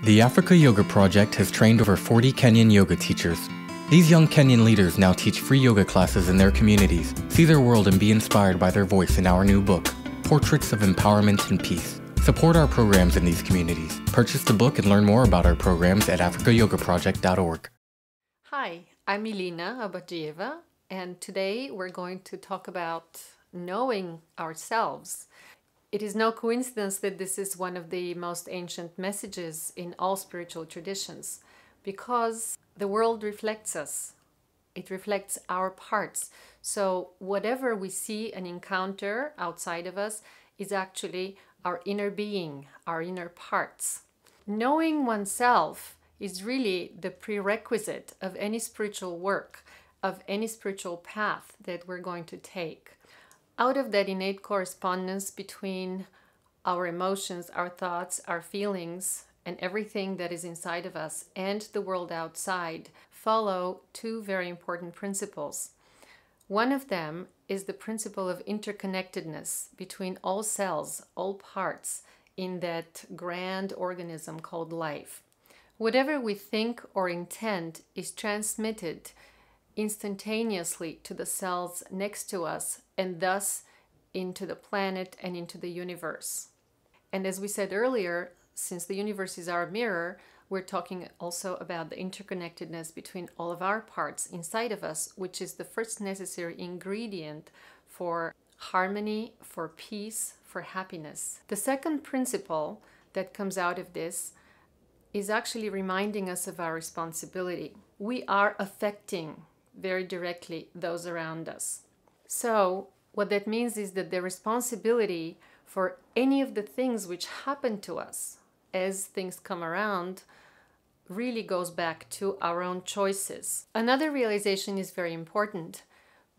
The Africa Yoga Project has trained over 40 Kenyan yoga teachers. These young Kenyan leaders now teach free yoga classes in their communities, see their world and be inspired by their voice in our new book, Portraits of Empowerment and Peace. Support our programs in these communities. Purchase the book and learn more about our programs at africayogaproject.org. Hi, I'm Ilina Abadjeva, and today we're going to talk about knowing ourselves. It is no coincidence that this is one of the most ancient messages in all spiritual traditions, because the world reflects us. It reflects our parts. So whatever we see and encounter outside of us is actually our inner being, our inner parts. Knowing oneself is really the prerequisite of any spiritual work, of any spiritual path that we're going to take. Out of that innate correspondence between our emotions, our thoughts, our feelings, and everything that is inside of us and the world outside follow two very important principles. One of them is the principle of interconnectedness between all cells, all parts in that grand organism called life. Whatever we think or intend is transmitted instantaneously to the cells next to us and thus into the planet and into the universe. And as we said earlier, since the universe is our mirror, we're talking also about the interconnectedness between all of our parts inside of us, which is the first necessary ingredient for harmony, for peace, for happiness. The second principle that comes out of this is actually reminding us of our responsibility. We are affecting very directly those around us. So what that means is that the responsibility for any of the things which happen to us as things come around really goes back to our own choices. Another realization is very important.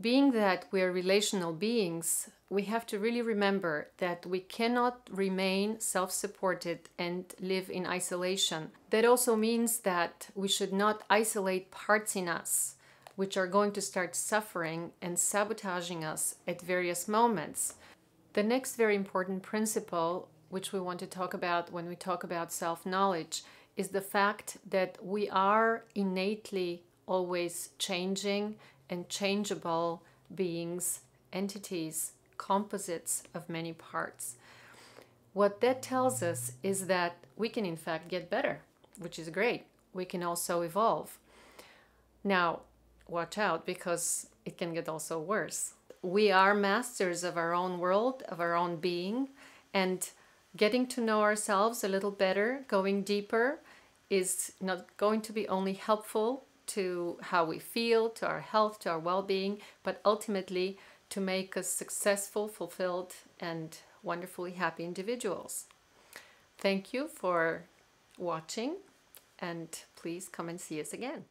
Being that we are relational beings, we have to really remember that we cannot remain self-supported and live in isolation. That also means that we should not isolate parts in us which are going to start suffering and sabotaging us at various moments. The next very important principle, which we want to talk about when we talk about self-knowledge, is the fact that we are innately always changing and changeable beings, entities, composites of many parts. What that tells us is that we can in fact get better, which is great. We can also evolve. Now, watch out, because it can get also worse. We are masters of our own world, of our own being, and getting to know ourselves a little better, going deeper, is not going to be only helpful to how we feel, to our health, to our well-being, but ultimately to make us successful, fulfilled, and wonderfully happy individuals. Thank you for watching, and please come and see us again.